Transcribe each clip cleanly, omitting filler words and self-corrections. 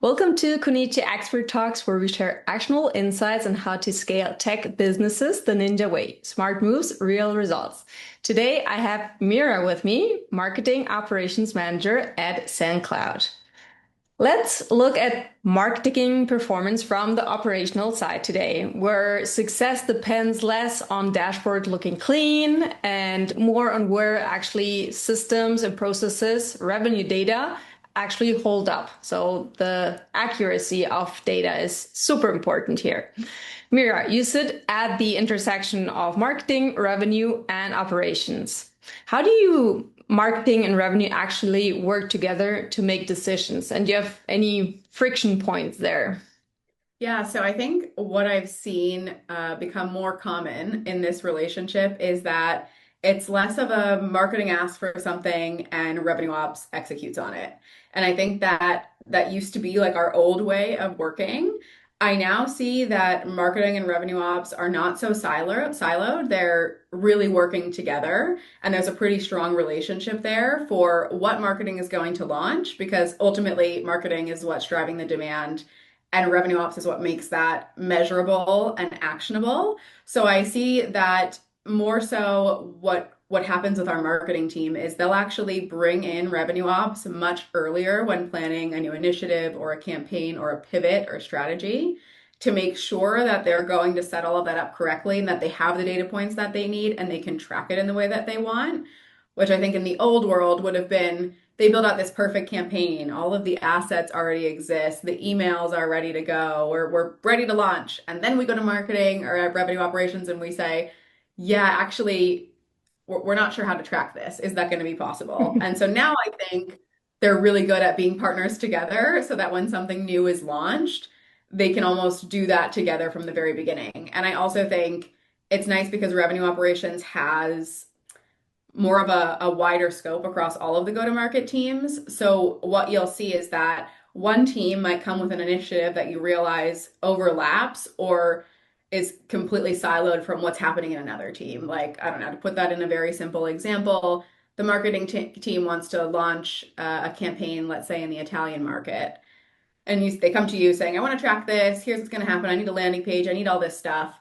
Welcome to Kunoichi Expert Talks, where we share actionable insights on how to scale tech businesses the ninja way. Smart moves, real results. Today, I have Mira with me, Marketing Operations Manager at Sendcloud. Let's look at marketing performance from the operational side today, where success depends less on dashboard looking clean and more on where actually systems and processes, revenue data actually hold up. So the accuracy of data is super important here. Mira, you sit at the intersection of marketing, revenue, and operations. How do you marketing and revenue actually work together to make decisions? And do you have any friction points there? Yeah, so I think what I've seen become more common in this relationship is that it's less of a marketing asks for something and revenue ops executes on it. And I think that that used to be like our old way of working. I now see that marketing and revenue ops are not so siloed. They're really working together, and there's a pretty strong relationship there for what marketing is going to launch because ultimately marketing is what's driving the demand and revenue ops is what makes that measurable and actionable. So I see that more so what happens with our marketing team is they'll actually bring in revenue ops much earlier when planning a new initiative or a campaign or a pivot or strategy to make sure that they're going to set all of that up correctly and that they have the data points that they need and they can track it in the way that they want, which I think in the old world would have been they build out this perfect campaign. All of the assets already exist. The emails are ready to go. We're ready to launch. And then we go to marketing or revenue operations and we say, yeah, actually, we're not sure how to track this. Is that going to be possible? And so now I think they're really good at being partners together so that when something new is launched, they can almost do that together from the very beginning. And I also think it's nice because revenue operations has more of a wider scope across all of the go-to-market teams. So what you'll see is that one team might come with an initiative that you realize overlaps or is completely siloed from what's happening in another team. Like, I don't know, to put that in a very simple example, the marketing team wants to launch a campaign, let's say in the Italian market. And they come to you saying, I want to track this. Here's what's going to happen. I need a landing page. I need all this stuff.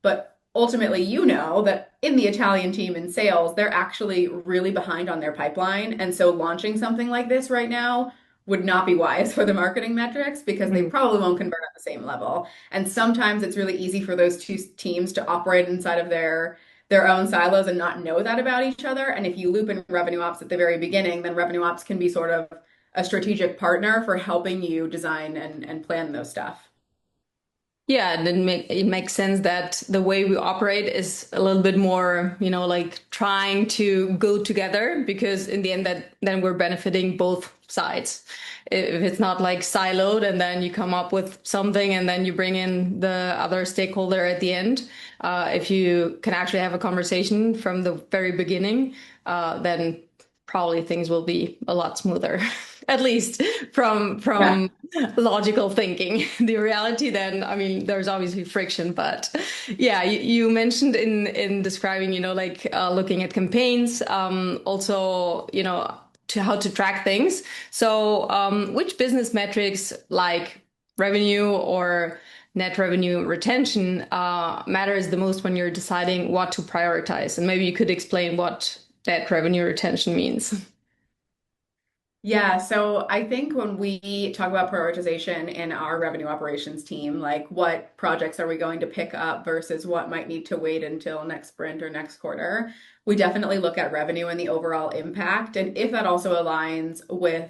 But ultimately, you know that in the Italian team in sales, they're actually really behind on their pipeline. And so launching something like this right now would not be wise for the marketing metrics because they Mhm. probably won't convert at the same level. And sometimes it's really easy for those two teams to operate inside of their own silos and not know that about each other. And if you loop in revenue ops at the very beginning, then revenue ops can be sort of a strategic partner for helping you design and plan those stuff. Yeah, and it makes sense that the way we operate is a little bit more, like trying to go together because in the end that then we're benefiting both sides. If it's not like siloed and then you come up with something and then you bring in the other stakeholder at the end, if you can actually have a conversation from the very beginning, then probably things will be a lot smoother. At least from Yeah. logical thinking. The reality then, I mean, there's obviously friction, but yeah, you mentioned in describing, like looking at campaigns, also, to how to track things. So, which business metrics like revenue or net revenue retention matters the most when you're deciding what to prioritize? And maybe you could explain what net revenue retention means. Yeah, so I think when we talk about prioritization in our revenue operations team, like what projects are we going to pick up versus what might need to wait until next sprint or next quarter, we definitely look at revenue and the overall impact, and if that also aligns with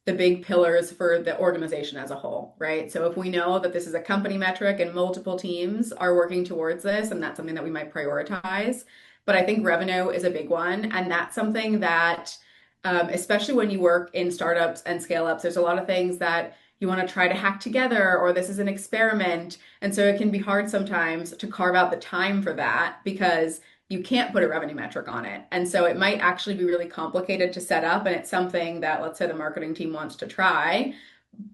the big pillars for the organization as a whole, right? So if we know that this is a company metric and multiple teams are working towards this, and that's something that we might prioritize. But I think revenue is a big one, and that's something that especially when you work in startups and scale ups, there's a lot of things that you want to try to hack together, or this is an experiment. And so it can be hard sometimes to carve out the time for that because you can't put a revenue metric on it. And so it might actually be really complicated to set up. And it's something that, let's say, the marketing team wants to try,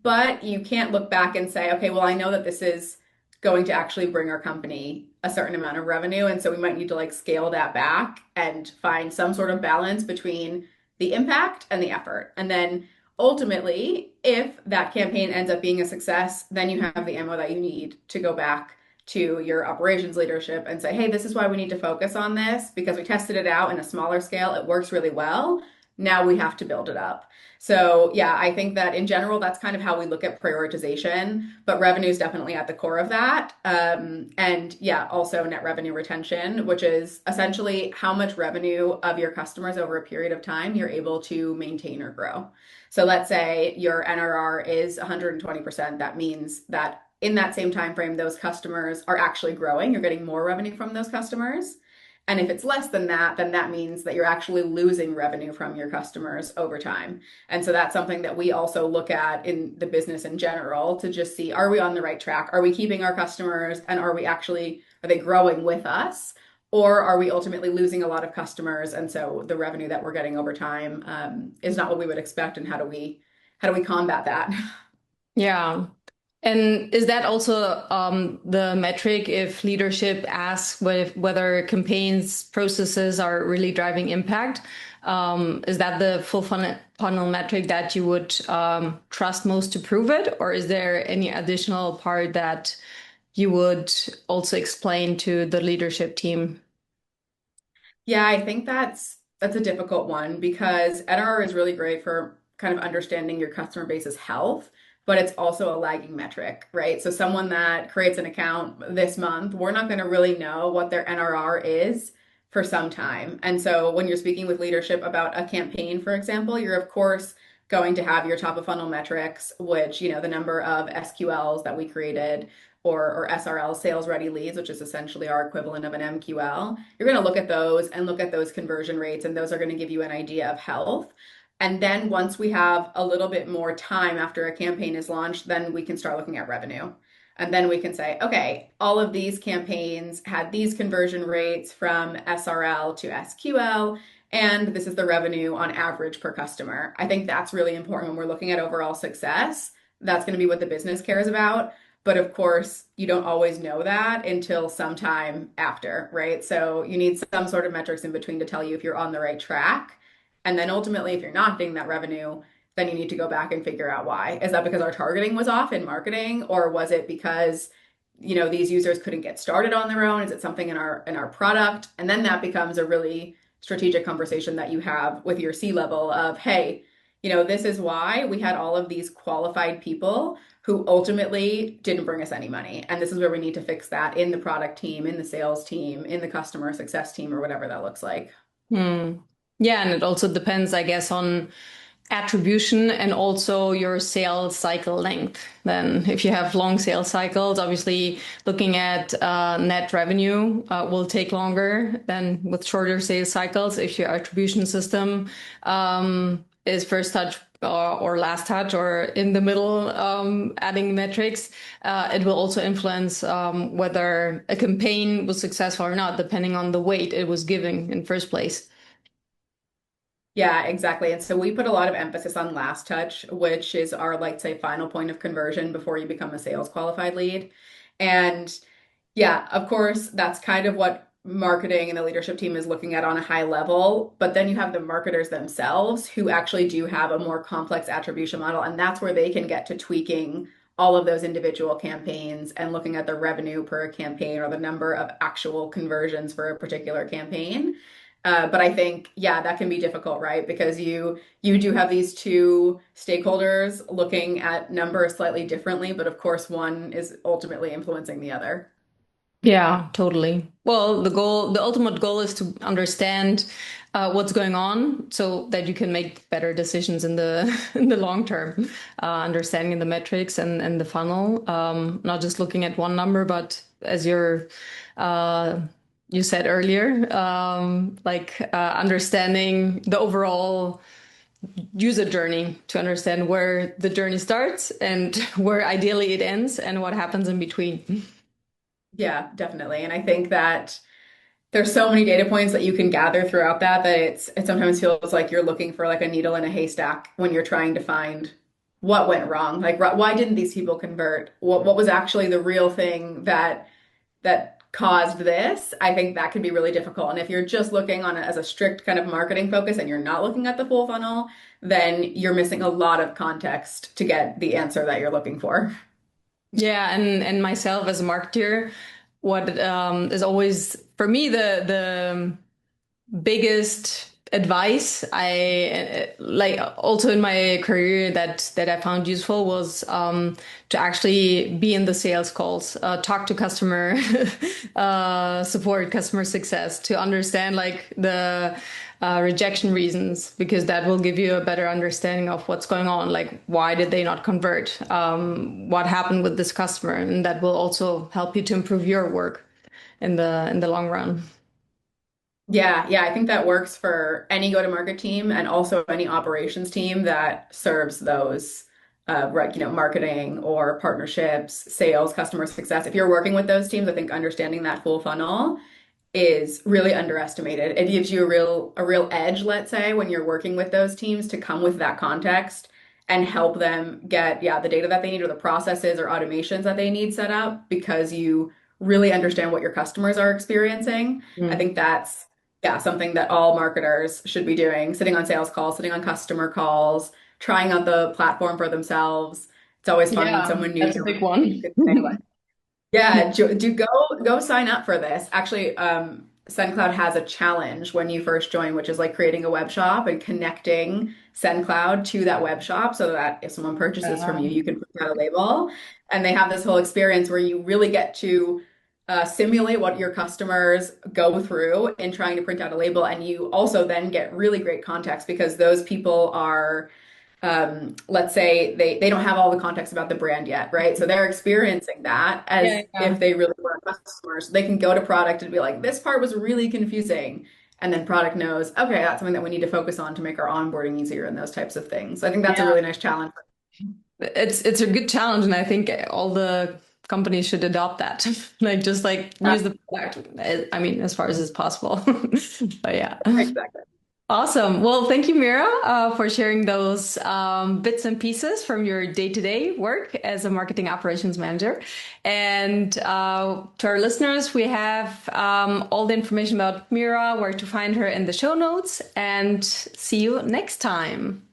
but you can't look back and say, okay, well, I know that this is going to actually bring our company a certain amount of revenue. And so we might need to like scale that back and find some sort of balance between the impact and the effort. And then ultimately, if that campaign ends up being a success, then you have the ammo that you need to go back to your operations leadership and say, hey, this is why we need to focus on this because we tested it out in a smaller scale. It works really well. Now we have to build it up. So, yeah, I think that in general, that's kind of how we look at prioritization, but revenue is definitely at the core of that. And yeah, also net revenue retention, which is essentially how much revenue of your customers over a period of time you're able to maintain or grow. So let's say your NRR is 120%. That means that in that same time frame, those customers are actually growing. You're getting more revenue from those customers. And if it's less than that, then that means that you're actually losing revenue from your customers over time. And so that's something that we also look at in the business in general to just see, are we on the right track? Are we keeping our customers and are they growing with us? Or are we ultimately losing a lot of customers? And so the revenue that we're getting over time is not what we would expect. And how do we combat that? Yeah. And is that also the metric if leadership asks whether campaigns processes are really driving impact? Is that the full funnel metric that you would trust most to prove it? Or is there any additional part that you would also explain to the leadership team? Yeah, I think that's a difficult one because NRR is really great for kind of understanding your customer base's health, but it's also a lagging metric, right? So someone that creates an account this month, we're not going to really know what their NRR is for some time. And so when you're speaking with leadership about a campaign, for example, you're of course going to have your top of funnel metrics, which, the number of SQLs that we created or SRL, sales ready leads, which is essentially our equivalent of an MQL. You're going to look at those and look at those conversion rates, and those are going to give you an idea of health. And then once we have a little bit more time after a campaign is launched, then we can start looking at revenue. And then we can say, okay, all of these campaigns had these conversion rates from SRL to SQL, and this is the revenue on average per customer. I think that's really important when we're looking at overall success. That's going to be what the business cares about. But of course, you don't always know that until sometime after, right? So you need some sort of metrics in between to tell you if you're on the right track. And then ultimately, if you're not getting that revenue, then you need to go back and figure out why. Is that because our targeting was off in marketing, or was it because these users couldn't get started on their own? Is it something in our product? And then that becomes a really strategic conversation that you have with your C-level of, hey, this is why we had all of these qualified people who ultimately didn't bring us any money. And this is where we need to fix that in the product team, in the sales team, in the customer success team, or whatever that looks like. Hmm. Yeah, and it also depends, I guess, on attribution and also your sales cycle length. Then, if you have long sales cycles, obviously looking at net revenue will take longer than with shorter sales cycles. If your attribution system is first touch or last touch or in the middle, adding metrics, it will also influence whether a campaign was successful or not, depending on the weight it was giving in first place. Yeah, exactly. And so we put a lot of emphasis on last touch, which is our, like, say, final point of conversion before you become a sales qualified lead. And yeah, of course, that's kind of what marketing and the leadership team is looking at on a high level. But then you have the marketers themselves who actually do have a more complex attribution model. And that's where they can get to tweaking all of those individual campaigns and looking at the revenue per campaign or the number of actual conversions for a particular campaign. But I think, yeah, that can be difficult, right? Because you do have these two stakeholders looking at numbers slightly differently, but of course, one is ultimately influencing the other. Yeah, totally. Well, the ultimate goal is to understand what's going on so that you can make better decisions in the in the long term, understanding the metrics and the funnel, not just looking at one number, but as uh, you said earlier, understanding the overall user journey to understand where the journey starts and where ideally it ends and what happens in between. Yeah, definitely. And I think that there's so many data points that you can gather throughout that it sometimes feels like you're looking for like a needle in a haystack when you're trying to find what went wrong. Like, why didn't these people convert? What was actually the real thing that caused this, I think that could be really difficult. And if you're just looking on it as a strict kind of marketing focus and you're not looking at the full funnel, then you're missing a lot of context to get the answer that you're looking for. Yeah, and myself as a marketer, what is always for me the biggest advice I like also in my career that I found useful was to actually be in the sales calls, talk to customer support, customer success to understand like the rejection reasons, because that will give you a better understanding of what's going on, like why did they not convert, what happened with this customer, and that will also help you to improve your work in the long run. Yeah, yeah, I think that works for any go-to-market team and also any operations team that serves those, right, marketing or partnerships, sales, customer success. If you're working with those teams, I think understanding that full funnel is really underestimated. It gives you a real edge, let's say, when you're working with those teams to come with that context and help them get, yeah, the data that they need or the processes or automations that they need set up because you really understand what your customers are experiencing. I Mm. think that's, yeah, something that all marketers should be doing, sitting on sales calls, sitting on customer calls, trying out the platform for themselves. It's always fun when Yeah, someone new that's a joins. big one. You can say, yeah, do go sign up for this. Actually, Sendcloud has a challenge when you first join, which is like creating a web shop and connecting Sendcloud to that web shop so that if someone purchases from you, Um, you can put out a label. And they have this whole experience where you really get to simulate what your customers go through in trying to print out a label. And you also then get really great context because those people are let's say they don't have all the context about the brand yet, right? So they're experiencing that yeah, as yeah. if they really were customers. They can go to product and be like, this part was really confusing. And then product knows, okay, that's something that we need to focus on to make our onboarding easier and those types of things. So I think that's a Yeah. really nice challenge. It's a good challenge, and I think all the companies should adopt that. Like just like Uh, use the product. I mean, as far as is possible. But yeah. exactly. Awesome. Well, thank you, Mira, for sharing those bits and pieces from your day-to-day work as a marketing operations manager. And to our listeners, we have all the information about Mira, where to find her in the show notes, and see you next time.